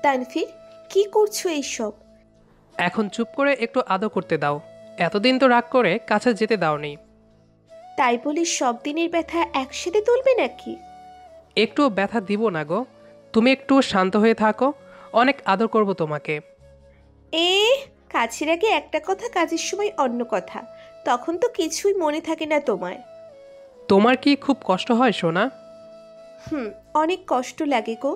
তানভীর, কি করছো এইসব? এখন চুপ করে একটু আদর করতে দাও। এতদিন তো রাগ করে কাছে যেতে দাওনি। তাই বলে সব দিনের ব্যথা একসাথে তুলবে নাকি? একটুও ব্যথা দিব না গো। তুমি একটু শান্ত হয়ে থাকো, অনেক আদর করব তোমাকে। এ, কাছের আগে একটা কথা, কাজের সময় অন্য কথা। তখন তো কিছুই মনে থাকে না তোমার। তোমার কি খুব কষ্ট হয় সোনা? হুম, অনেক কষ্ট লাগে গো।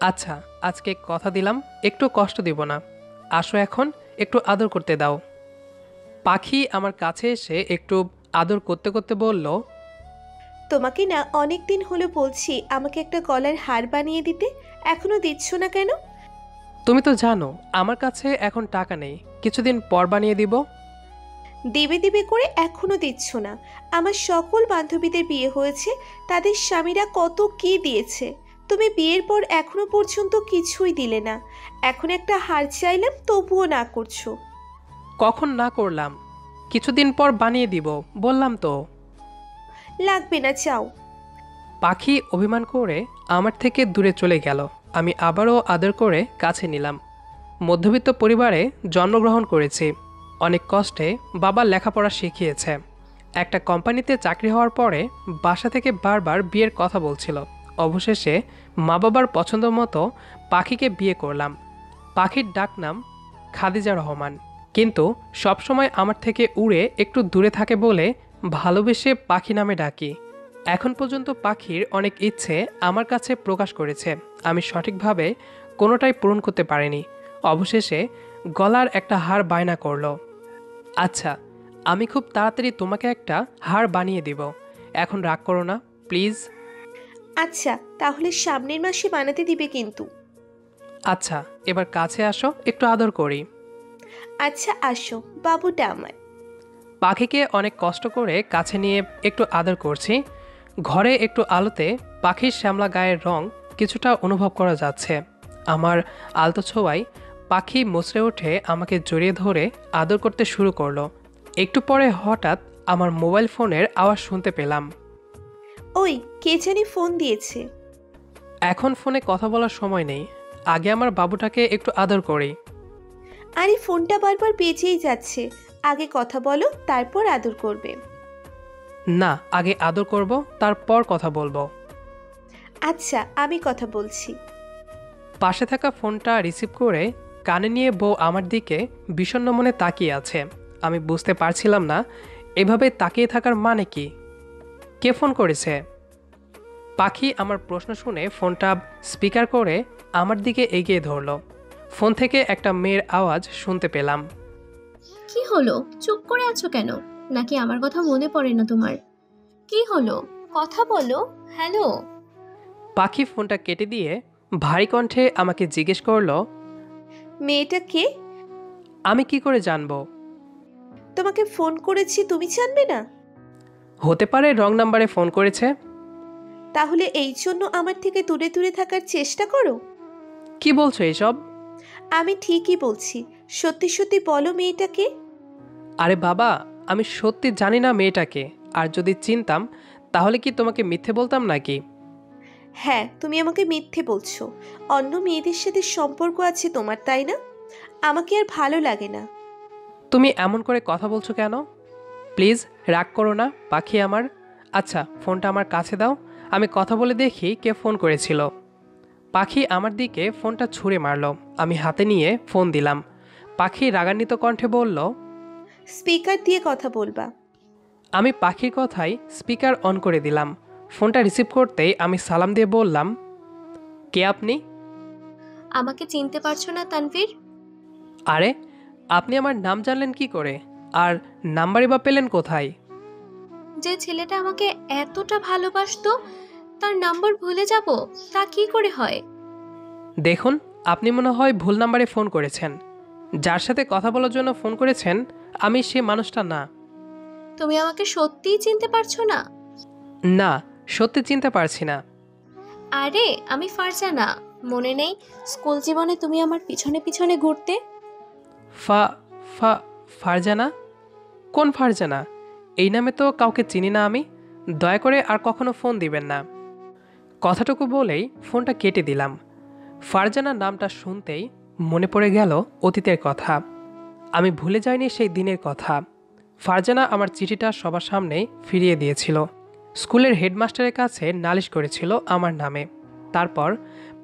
আচ্ছা, আজকে কথা দিলাম একটু কষ্ট দিব না। আসো এখন, একটু আদর করতে দাও। পাখি আমার কাছে এসে একটু আদর করতে করতে বলল, তোমাকে না অনেক দিন হলো বলছি আমাকে একটা গলার হার বানিয়ে দিতে, এখনো দিচ্ছ না কেন? তুমি তো জানো আমার কাছে এখন টাকা নেই, কিছুদিন পর বানিয়ে দিব। দেবে দেবে করে এখনো দিচ্ছ না। আমার সকল বান্ধবীদের বিয়ে হয়েছে, তাদের স্বামীরা কত কি দিয়েছে। তুমি বিয়ের পর এখনো পর্যন্ত কিছুই দিলে না। এখন একটা হার চাইলাম তবুও না করছো। কখন না করলাম? কিছুদিন পর বানিয়ে দিব বললাম তো। লাগবে না, চাও। পাখি অভিমান করে আমার থেকে দূরে চলে গেল। আমি আবারও আদর করে কাছে নিলাম। মধ্যবিত্ত পরিবারে জন্মগ্রহণ করেছি। অনেক কষ্টে বাবা লেখাপড়া শিখিয়েছে। একটা কোম্পানিতে চাকরি হওয়ার পরে বাসা থেকে বারবার বিয়ের কথা বলছিল। অবশেষে মা বাবার পছন্দ মতো পাখিকে বিয়ে করলাম। পাখির ডাকনাম খাদিজা রহমান। কিন্তু সবসময় আমার থেকে উড়ে একটু দূরে থাকে বলে ভালোবেসে পাখি নামে ডাকি। এখন পর্যন্ত পাখির অনেক ইচ্ছে আমার কাছে প্রকাশ করেছে, আমি সঠিকভাবে কোনোটাই পূরণ করতে পারিনি। অবশেষে গলার একটা হার বায়না করলো। আচ্ছা, আমি খুব তাড়াতাড়ি তোমাকে একটা হার বানিয়ে দিব। এখন রাগ করো না প্লিজ। আচ্ছা, তাহলে সামনের মাসে বানাতে দিবে কিন্তু। আচ্ছা, এবার কাছে আসো, একটু আদর করি। আচ্ছা আসো, বাবুটা আমার। পাখিকে অনেক কষ্ট করে কাছে নিয়ে একটু আদর করছি। ঘরে একটু আলোতে পাখির শ্যামলা গায়ের রং কিছুটা অনুভব করা যাচ্ছে। আমার আলতো ছোঁয়ায় পাখি মুচড়ে উঠে আমাকে জড়িয়ে ধরে আদর করতে শুরু করলো। একটু পরে হঠাৎ আমার মোবাইল ফোনের আওয়াজ শুনতে পেলাম। ওই, কে জানি ফোন দিয়েছে। এখন ফোনে কথা বলার সময় নেই, আগে আমার বাবুটাকে একটু আদর করি। আরে ফোনটা বারবার বেজেই যাচ্ছে। আগে কথা বলো, তারপর আদর করবে। না, আগে আদর করব, তারপর কথা বলবো। আচ্ছা, আমি কথা বলছি। পাশে থাকা ফোনটা রিসিভ করে কানে নিয়ে বউ আমার দিকে বিষণ্ণ মনে তাকিয়ে আছে। আমি বুঝতে পারছিলাম না এভাবে তাকিয়ে থাকার মানে কি। কে ফোন করেছে? পাখি আমার প্রশ্ন শুনে ফোনটা স্পিকার করে আমার দিকে এগিয়ে ধরলো। ফোন থেকে একটা মেয়ের আওয়াজ শুনতে পেলাম। কি হলো, চুপ করে আছো কেন? নাকি আমার কথা মনে পড়ে না তোমার? কি হলো, কথা বলো। হ্যালো। পাখি ফোনটা কেটে দিয়ে ভারী কণ্ঠে আমাকে জিজ্ঞেস করলো, মেয়েটা কে? আমি কি করে জানবো? তোমাকে ফোন করেছি, তুমি জানবে না? হতে পারে রং নাম্বারে ফোন করেছে। তাহলে এই জন্য আমার থেকে দূরে দূরে থাকার চেষ্টা করো? কি বলছো এসব? আমি ঠিকই বলছি। সত্যি সত্যি বলো, মেয়েটা কে? আরে বাবা, আমি সত্যি জানি না মেয়েটাকে। আর যদি চিনতাম তাহলে কি তোমাকে মিথ্যে বলতাম নাকি? হ্যাঁ, তুমি আমাকে মিথ্যে বলছো। অন্য মেয়েদের সাথে সম্পর্ক আছে তোমার, তাই না? আমাকে আর ভালো লাগে না। তুমি এমন করে কথা বলছো কেন? প্লিজ রাগ করো না পাখি আমার। আচ্ছা, ফোনটা আমার কাছে দাও, আমি কথা বলে দেখি কে ফোন করেছিল। পাখি আমার দিকে ফোনটা ছুঁড়ে মারল। আমি হাতে নিয়ে ফোন দিলাম। পাখি রাগান্বিত কণ্ঠে বলল, স্পিকার দিয়ে কথা বলবা। আমি পাখির কথাই স্পিকার অন করে দিলাম। ফোনটা রিসিভ করতেই আমি সালাম দিয়ে বললাম, কে আপনি? আমাকে চিনতে পারছো না তানভীর? আরে, আপনি আমার নাম জানলেন কি করে? আর নাম্বারই বা পেলেন কোথায়? যে ছেলেটা আমাকে এতটা ভালোবাসতো, তার নাম্বার ভুলে যাব? তা কি করে হয়? দেখুন, আপনি মনে হয় ভুল নাম্বারে ফোন করেছেন। যার সাথে কথা বলার জন্য ফোন করেছেন আমি সে মানুষটা না। তুমি আমাকে সত্যিই চিনতে পারছো না? না, সত্যি চিনতে পারছি না। আরে আমি ফারজানা, মনে নেই? স্কুল জীবনে তুমি আমার পিছনে পিছনে ঘুরতে। ফা ফা ফারজানা? কোন ফারজানা? এই নামে তো কাউকে চিনি না আমি। দয়া করে আর কখনো ফোন দিবেন না। কথাটুকু বলেই ফোনটা কেটে দিলাম। ফারজানা নামটা শুনতেই মনে পড়ে গেল অতীতের কথা। আমি ভুলে যাইনি সেই দিনের কথা। ফারজানা আমার চিঠিটা সবার সামনে ফিরিয়ে দিয়েছিল। স্কুলের হেডমাস্টারের কাছে নালিশ করেছিল আমার নামে। তারপর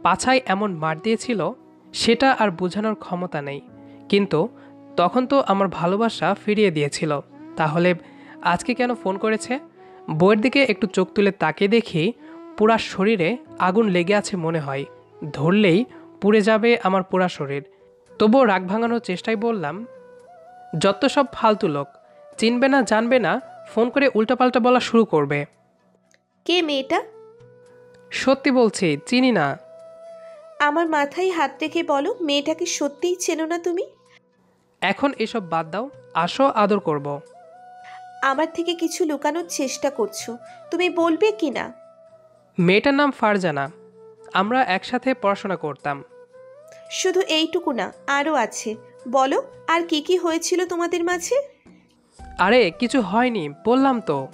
পাছায় এমন মার দিয়েছিল সেটা আর বোঝানোর ক্ষমতা নেই। কিন্তু তখন তো আমার ভালোবাসা ফিরিয়ে দিয়েছিল। তাহলে আজকে কেন ফোন করেছে? বইয়ের দিকে একটু চোখ তুলে তাকিয়ে দেখি পুরা শরীরে আগুন লেগে আছে মনে হয়। ধরলেই পুড়ে যাবে আমার পুরা শরীর। তবুও রাগ ভাঙানোর চেষ্টায় বললাম, যত সব ফালতু লোক, চিনবে না জানবে না, ফোন করে উল্টাপাল্টা বলা শুরু করবে। কে মেয়েটা? সত্যি বলছি, চিনি না। আমার মাথায় হাত রেখে বলো, মেয়েটাকে সত্যিই চেনো না তুমি? এখন এসব বাদ দাও, আসো আদর করব। আমার থেকে কিছু লুকানোর চেষ্টা করছো, তুমি বলবে কি না? মেয়েটার নাম ফারজানা। আমরা একসাথে পড়াশোনা করতাম। শুধু এইটুকু না, আরও আছে। বলো, আর কি কি হয়েছিল তোমাদের মাঝে? আরে কিছু হয়নি, বললাম তো।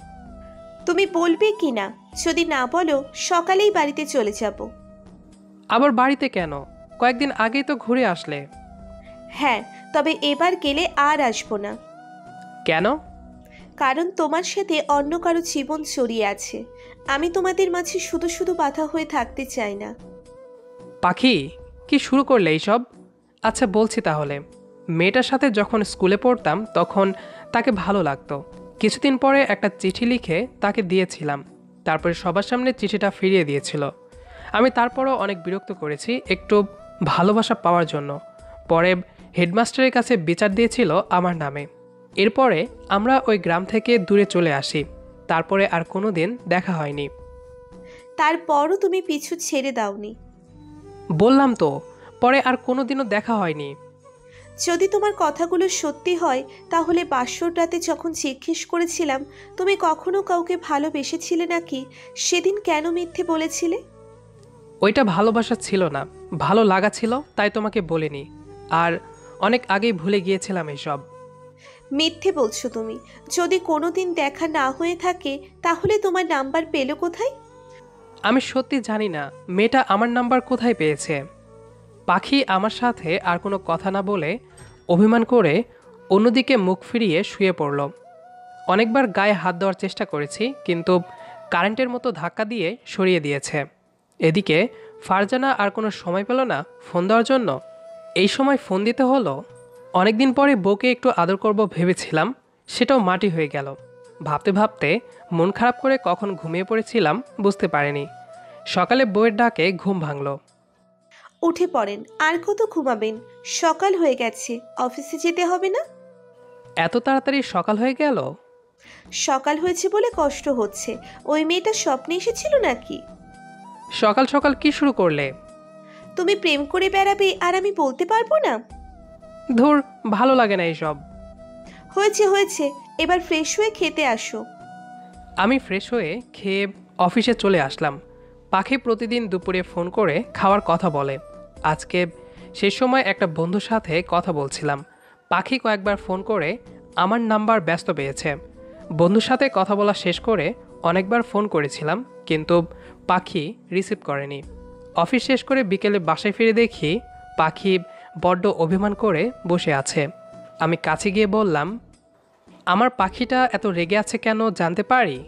তুমি বলবে কি না? যদি না বলো, সকালেই বাড়িতে চলে যাব। আবার বাড়িতে কেন? কয়েকদিন আগেই তো ঘুরে আসলে। হ্যাঁ, তবে এবার গেলে আর আসবো না। কেন? কারণ তোমার সাথে অন্য কারো জীবন জড়িয়ে আছে। আমি তোমাদের মাঝে শুধু শুধু বাধা হয়ে থাকতে চাই না। পাখি, কি শুরু করলে এইসব? আচ্ছা বলছি তাহলে। মেয়েটার সাথে যখন স্কুলে পড়তাম তখন তাকে ভালো লাগতো। কিছুদিন পরে একটা চিঠি লিখে তাকে দিয়েছিলাম। তারপরে সবার সামনে চিঠিটা ফিরিয়ে দিয়েছিল। আমি তারপরও অনেক বিরক্ত করেছি একটু ভালোবাসা পাওয়ার জন্য। পরে হেডমাস্টারের কাছে বিচার দিয়েছিল আমার নামে। এরপরে আমরা ওই গ্রাম থেকে দূরে চলে আসি। তারপরে আর কোনো দিন দেখা হয়নি। তারপরও তুমি পিছু ছেড়ে দাওনি। বললাম তো, পরে আর কোনো দিনও দেখা হয়নি। যদি তোমার কথাগুলো সত্যি হয়, তাহলে বাসর রাতে যখন জিজ্ঞেস করেছিলাম তুমি কখনো কাউকে ভালোবেসেছিলে নাকি, সেদিন কেন মিথ্যে বলেছিলে? ওইটা ভালোবাসা ছিল না, ভালো লাগা ছিল, তাই তোমাকে বলিনি। আর অনেক আগেই ভুলে গিয়েছিলাম এসব। মিথ্যে বলছো তুমি। যদি কোনোদিন দেখা না হয়ে থাকে, তাহলে তোমার নাম্বার পেলো কোথায়? আমি সত্যি জানি না মেয়েটা আমার নাম্বার কোথায় পেয়েছে। পাখি আমার সাথে আর কোনো কথা না বলে অভিমান করে অন্যদিকে মুখ ফিরিয়ে শুয়ে পড়ল। অনেকবার গায়ে হাত দেওয়ার চেষ্টা করেছি, কিন্তু কারেন্টের মতো ধাক্কা দিয়ে সরিয়ে দিয়েছে। এদিকে ফারজানা আর কোনো সময় পেল না ফোন দেওয়ার জন্য। এই সময় ফোন দিতে হলো। অনেকদিন পরে বউকে একটু আদর করব ভেবেছিলাম, সেটাও মাটি হয়ে গেল। ভাবতে ভাবতে মন খারাপ করে কখন ঘুমিয়ে পড়েছিলাম বুঝতে পারিনি। সকালে বউয়ের ডাকে ঘুম ভাঙল। উঠে পড়েন, আর কত ঘুমাবেন? সকাল হয়ে গেছে, অফিসে যেতে হবে না? এত তাড়াতাড়ি সকাল হয়ে গেল? সকাল হয়েছে বলে কষ্ট হচ্ছে। ওই মেয়েটা স্বপ্নে এসেছিল নাকি? সকাল সকাল কি শুরু করলে? তুমি প্রেম করে বেড়াবে আর আমি বলতে পারবো না? ধুর, ভালো লাগে না এসব। হয়েছে হয়েছে, এবার ফ্রেশ হয়ে খেতে আসো। আমি ফ্রেশ হয়ে খেয়ে অফিসে চলে আসলাম। পাখি প্রতিদিন দুপুরে ফোন করে খাওয়ার কথা বলে। আজকে সেই সময় একটা বন্ধুর সাথে কথা বলছিলাম। পাখি কয়েকবার ফোন করে আমার নাম্বার ব্যস্ত পেয়েছে। বন্ধুর সাথে কথা বলা শেষ করে অনেকবার ফোন করেছিলাম, কিন্তু পাখি রিসিভ করেনি। অফিস শেষ করে বিকেলে বাসায় ফিরে দেখি পাখি বড্ড অভিমান করে বসে আছে। আমি কাছে গিয়ে বললাম, আমার পাখিটা এত রেগে আছে কেন জানতে পারি?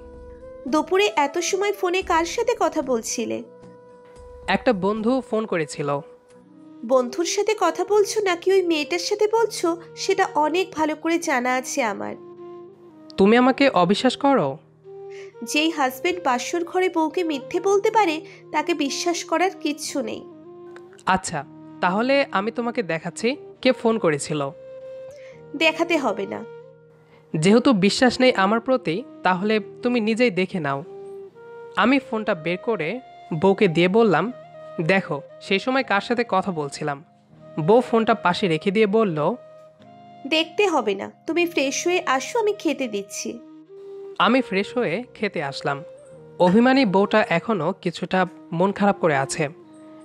দুপুরে এত সময় ফোনে কার সাথে কথা বলছিলে? একটা বন্ধু ফোন করেছিল। বন্ধুর সাথে কথা বলছো নাকি ওই মেয়েটার সাথে বলছো, সেটা অনেক ভালো করে জানা আছে আমার। তুমি আমাকে অবিশ্বাস করো? যেই হাজবেন্ড বাসর ঘরে বউকে মিথ্যে বলতে পারে, তাকে বিশ্বাস করার কিচ্ছু নেই। আচ্ছা, তাহলে আমি তোমাকে দেখাচ্ছি কে ফোন করেছিল। দেখাতে হবে না। যেহেতু বিশ্বাস নেই আমার প্রতি, তাহলে তুমি নিজেই দেখে নাও। আমি ফোনটা বের করে বউকে দিয়ে বললাম, দেখো সেই সময় কার সাথে কথা বলছিলাম। বউ ফোনটা পাশে রেখে দিয়ে বলল, দেখতে হবে না, তুমি ফ্রেশ হয়ে আসো, আমি খেতে দিচ্ছি। আমি ফ্রেশ হয়ে খেতে আসলাম। অভিমানী বউটা এখনও কিছুটা মন খারাপ করে আছে।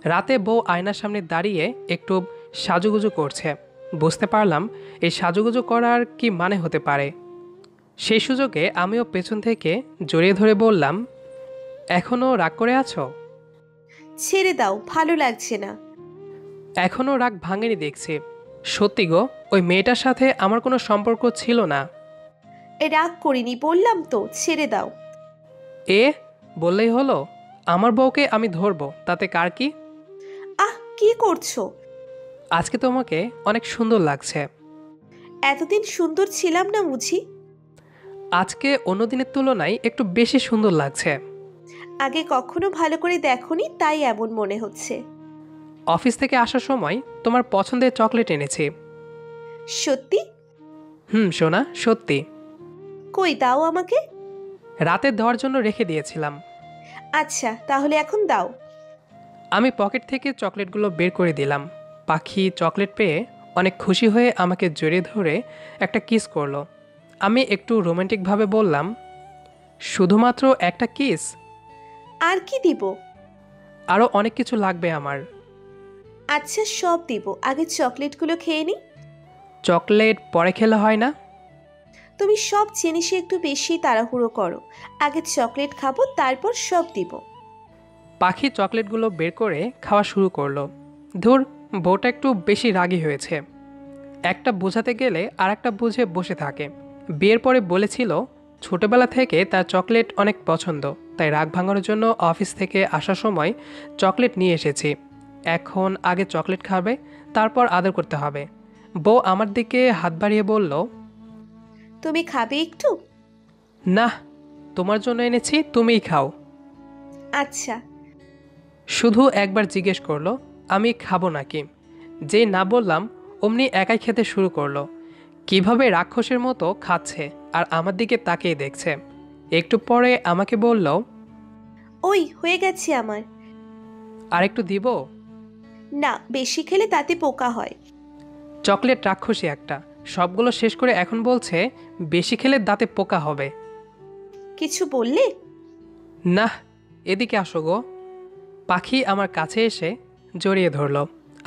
রাতে বউ আয়নার সামনে দাঁড়িয়ে একটু সাজুগুজু করছে। বুঝতে পারলাম এই সাজুগুজু করার কি মানে হতে পারে। সেই সুযোগে আমিও পেছন থেকে জড়িয়ে ধরে বললাম, এখনও রাগ করে আছো? ছেড়ে দাও, ভালো লাগছে না। এখনও রাগ ভাঙেনি দেখছি। সত্যি গো, ওই মেয়েটার সাথে আমার কোনো সম্পর্ক ছিল না। রাগ করিনি বললাম তো, ছেড়ে দাও। এ বললেই হলো? আমার বউকে আমি ধরবো, তাতে কার কি? আহ, কি করছো? আজকে তোমাকে অনেক সুন্দর লাগছে। এতদিন সুন্দর ছিলাম না বুঝি? আজকে অন্য দিনের তুলনায় একটু বেশি সুন্দর লাগছে। আগে কখনো ভালো করে দেখোনি, তাই এমন মনে হচ্ছে। অফিস থেকে আসার সময় তোমার পছন্দের চকলেট এনেছি। সত্যি? সোনা, সত্যি। কই দাও আমাকে। রাতে দেওয়ার জন্য রেখে দিয়েছিলাম। আচ্ছা, তাহলে এখন দাও। আমি পকেট থেকে চকলেটগুলো বের করে দিলাম। পাখি চকলেট পেয়ে অনেক খুশি হয়ে আমাকে জড়িয়ে ধরে একটা কিস করলো। আমি একটু রোমান্টিকভাবে বললাম, শুধুমাত্র একটা কিস? আর কি দিব? আরও অনেক কিছু লাগবে আমার। আচ্ছা, সব দিব, আগে চকলেটগুলো খেয়ে নি। চকলেট পরে খেলে হয় না? তুমি সব জিনিসে একটু বেশি তাড়াহুড়ো করো। আগে চকলেট খাবো, তারপর সব দিব। পাখি চকলেটগুলো বের করে খাওয়া শুরু করলো। ধুর, বউটা একটু বেশি রাগী হয়েছে। একটা বোঝাতে গেলে আর একটা বুঝে বসে থাকে। বিয়ের পরে বলেছিল ছোটবেলা থেকে তার চকলেট অনেক পছন্দ, তাই রাগ ভাঙানোর জন্য অফিস থেকে আসার সময় চকলেট নিয়ে এসেছি। এখন আগে চকলেট খাবে, তারপর আদর করতে হবে। বউ আমার দিকে হাত বাড়িয়ে বলল, তুমি খাবে একটু? না, তোমার জন্য এনেছি, তুমিই খাও। আচ্ছা। শুধু একবার জিজ্ঞেস করলো আমি খাবো নাকি। যেই না বললাম অমনি একাই খেতে শুরু করলো। কিভাবে রাক্ষসের মতো খাচ্ছে আর আমার দিকে তাকিয়ে দেখছে। একটু পরে আমাকে বলল, ওই হয়ে গেছে আমার। আর একটু দিব? না, বেশি খেলে তাতে পোকা হয়। চকলেট রাক্ষসী একটা, সবগুলো শেষ করে এখন বলছে বেশি খেলে দাঁতে পোকা হবে। কিছু বললে? না, এদিকে আসো গো। পাখি আমার কাছে এসে জড়িয়ে ধরল।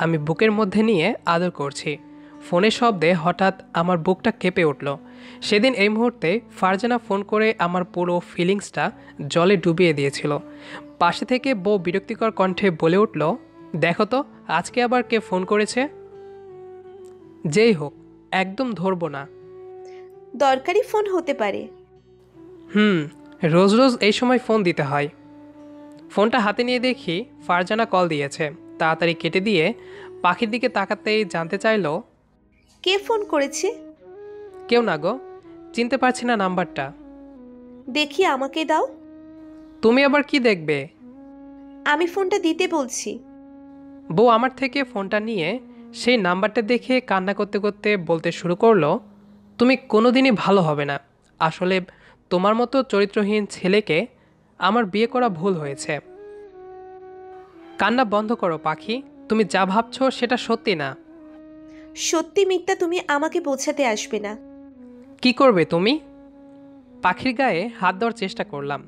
আমি বুকের মধ্যে নিয়ে আদর করছি। ফোনের শব্দে হঠাৎ আমার বুকটা কেঁপে উঠল। সেদিন এই মুহূর্তে ফারজানা ফোন করে আমার পুরো ফিলিংসটা জলে ডুবিয়ে দিয়েছিল। পাশে থেকে বউ বিরক্তিকর কণ্ঠে বলে উঠল, দেখো তো আজকে আবার কে ফোন করেছে। যেই হোক, একদম ধরবো না। দরকারি ফোন হতে পারে। রোজ রোজ এই সময় ফোন দিতে হয়। ফোনটা হাতে নিয়ে দেখি ফারজানা কল দিয়েছে। তাড়াতাড়ি কেটে দিয়ে পাখির দিকে তাকাতেই জানতে চাইলো, কে ফোন করেছে? কেউ না গো, চিনতে পারছি না নাম্বারটা। দেখি, আমাকে দাও। তুমি আবার কি দেখবে? আমি ফোনটা দিতে বলছি। বউ আমার থেকে ফোনটা নিয়ে সেই নাম্বারটা দেখে কান্না করতে করতে বলতে শুরু করলো, তুমি কোনোদিনই ভালো হবে না। আসলে তোমার মতো চরিত্রহীন ছেলেকে আমার বিয়ে করা ভুল হয়েছে। কান্না বন্ধ করো পাখি, তুমি যা ভাবছো সেটা সত্যি না। সত্যি মিথ্যা তুমি আমাকে বোঝাতে আসবে না। কি করবে তুমি? পাখির গায়ে হাত দেওয়ার চেষ্টা করলাম।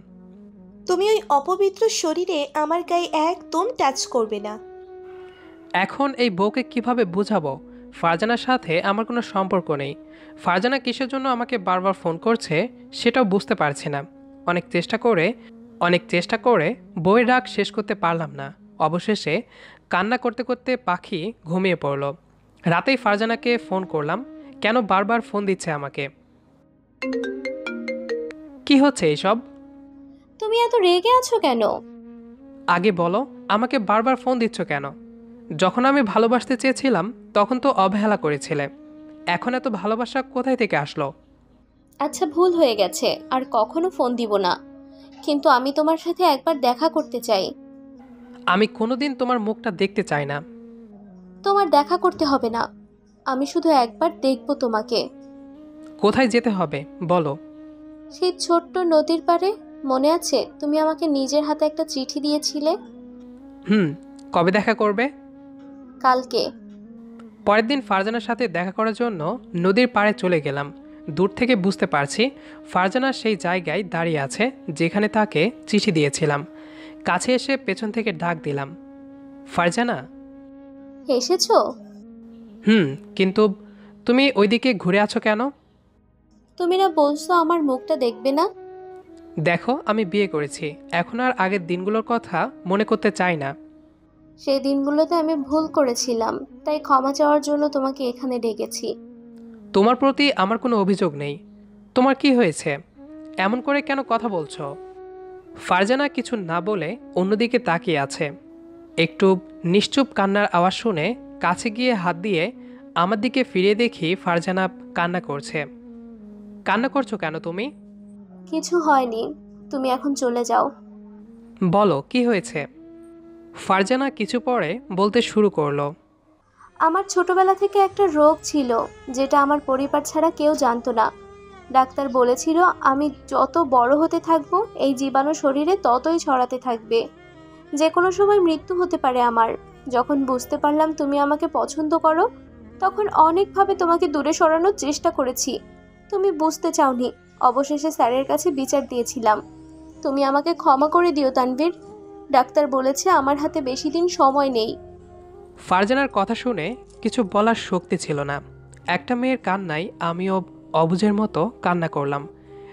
তুমি ওই অপবিত্র শরীরে আমার গায়ে একদম টাচ করবে না। এখন এই বউকে কিভাবে বুঝাবো ফারজানার সাথে আমার কোনো সম্পর্ক নেই। ফারজানা কিসের জন্য আমাকে বারবার ফোন করছে সেটাও বুঝতে পারছি না। অনেক চেষ্টা করে বউয়ের রাগ শেষ করতে পারলাম না। অবশেষে কান্না করতে করতে পাখি ঘুমিয়ে পড়ল। রাতেই ফারজানাকে ফোন করলাম, কেন বারবার ফোন দিচ্ছে আমাকে। কি হচ্ছে এইসব? তুমি এত রেগে আছো কেন? আগে বলো, আমাকে বারবার ফোন দিচ্ছ কেন? যখন আমি ভালোবাসতে চেয়েছিলাম তখন তো অবহেলা করেছিলে। এখন এত ভালোবাসা কোথায় থেকে আসলো? আচ্ছা, ভুল হয়ে গেছে, আর কখনো ফোন দিব না। কিন্তু আমি তোমার সাথে একবার দেখা করতে চাই। আমি কোনোদিন তোমার মুখটা দেখতে চাই না। তোমার দেখা করতে হবে না, আমি শুধু একবার দেখবো তোমাকে। কোথায় যেতে হবে বলো? সেই ছোট্ট নদীর পাড়ে, মনে আছে তুমি আমাকে নিজের হাতে একটা চিঠি দিয়েছিলে? কবে দেখা করবে? কালকে। পরের দিন ফারজানার সাথে দেখা করার জন্য নদীর পাড়ে চলে গেলাম। দূর থেকে বুঝতে পারছি ফারজানা সেই জায়গায় দাঁড়িয়ে আছে যেখানে তাকে চিঠি দিয়েছিলাম। কাছে এসে পেছন থেকে ডাক দিলাম, ফারজানা। এসেছো? কিন্তু তুমি ওইদিকে ঘুরে আছো কেন? তুমি না বলছো আমার মুখটা দেখবে না? দেখো, আমি বিয়ে করেছি, এখন আর আগের দিনগুলোর কথা মনে করতে চাই না। সেই দিনগুলোতে আমি ভুল করেছিলাম, তাই ক্ষমা চাওয়ার জন্য তোমাকে এখানে ডেকেছি। তোমার প্রতি আমার কোনো অভিযোগ নেই। তোমার কি হয়েছে? এমন করে কেন কথা বলছো? ফারজানা কিছু না বলে অন্যদিকে তাকিয়ে আছে। একটু নিশ্চুপ কান্নার আওয়াজ শুনে কাছে গিয়ে হাত দিয়ে আমার দিকে ফিরে দেখি ফারজানা কান্না করছে। কান্না করছো কেন তুমি? কিছু হয়নি, তুমি এখন চলে যাও। বলো কি হয়েছে? ফারজানা কিছু পরে বলতে শুরু করলো। আমার ছোটবেলা থেকে একটা রোগ ছিল, যেটা আমার পরিবার ছাড়া কেউ জানতো না। ডাক্তার বলেছিল আমি যত বড় হতে থাকবো এই জীবাণু শরীরে ততই ছড়াতে থাকবে, যে কোনো সময় মৃত্যু হতে পারে আমার। যখন বুঝতে পারলাম তুমি আমাকে পছন্দ করো, তখন অনেকভাবে তোমাকে দূরে সরানোর চেষ্টা করেছি, তুমি বুঝতে চাওনি। অবশেষে স্যারের কাছে বিচার দিয়েছিলাম। তুমি আমাকে ক্ষমা করে দিও তানভীর। ডাক্তার বলেছে আমার হাতে বেশি দিন সময় নেই। ফারজানার কথা শুনে কিছু বলার শক্তি ছিল না। একটা মেয়ের কান্নায় আমিও অবুঝের মতো কান্না করলাম।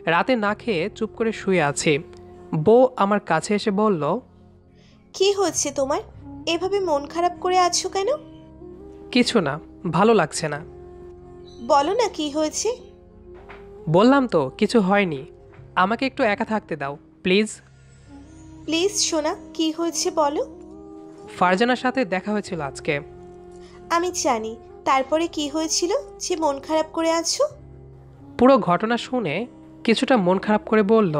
রাতে না খেয়ে চুপ করে শুয়ে আছি। বউ আমার কাছে এসে বলল, কি হচ্ছে তোমার? এভাবে মন খারাপ করে আছো কেন? কিছু না, ভালো লাগছে না। বলো না কি হয়েছে। বললাম তো কিছু হয়নি। আমাকে একটু একা থাকতে দাও প্লিজ। প্লিজ সোনা, কি হয়েছে বলো। ফারজানার সাথে দেখা হয়েছিল আজকে। আমি জানি, তারপরে কি হয়েছিল যে মন খারাপ করে আছো? পুরো ঘটনা শুনে কিছুটা মন খারাপ করে বলল,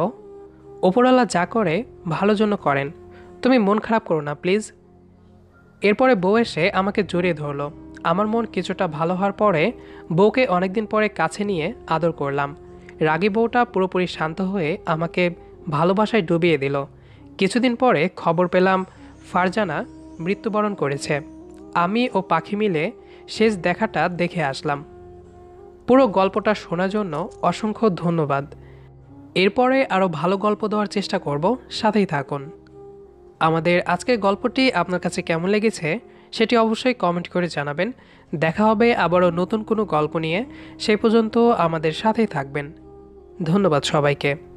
ওপরওয়ালা যা করে ভালো জন্য করেন, তুমি মন খারাপ করো না প্লিজ। এরপরে বউ এসে আমাকে জড়িয়ে ধরলো। আমার মন কিছুটা ভালো হওয়ার পরে বউকে অনেকদিন পরে কাছে নিয়ে আদর করলাম। রাগী বউটা পুরোপুরি শান্ত হয়ে আমাকে ভালোবাসায় ডুবিয়ে দিল। কিছুদিন পরে খবর পেলাম ফারজানা মৃত্যুবরণ করেছে। আমি ও পাখি মিলে শেষ দেখাটা দেখে আসলাম। পুরো গল্পটা শোনার জন্য অসংখ্য ধন্যবাদ। এরপরে আরও ভালো গল্প দেওয়ার চেষ্টা করব, সাথেই থাকুন। আমাদের আজকের গল্পটি আপনার কাছে কেমন লেগেছে সেটি অবশ্যই কমেন্ট করে জানাবেন। দেখা হবে আবারও নতুন কোনো গল্প নিয়ে। সেই পর্যন্ত আমাদের সাথেই থাকবেন। ধন্যবাদ সবাইকে।